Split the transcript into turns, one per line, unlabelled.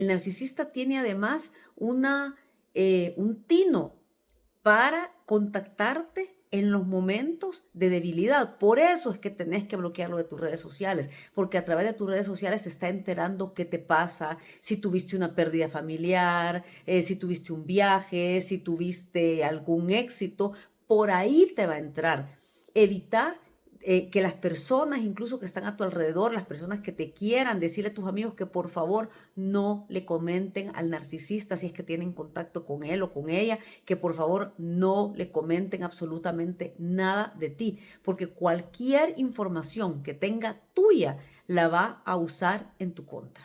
El narcisista tiene además un tino para contactarte en los momentos de debilidad. Por eso es que tenés que bloquearlo de tus redes sociales, porque a través de tus redes sociales se está enterando qué te pasa, si tuviste una pérdida familiar, si tuviste un viaje, si tuviste algún éxito, por ahí te va a entrar. Evita que las personas, incluso que están a tu alrededor, las personas que te quieran, decirle a tus amigos que por favor no le comenten al narcisista si es que tienen contacto con él o con ella, que por favor no le comenten absolutamente nada de ti, porque cualquier información que tenga tuya la va a usar en tu contra.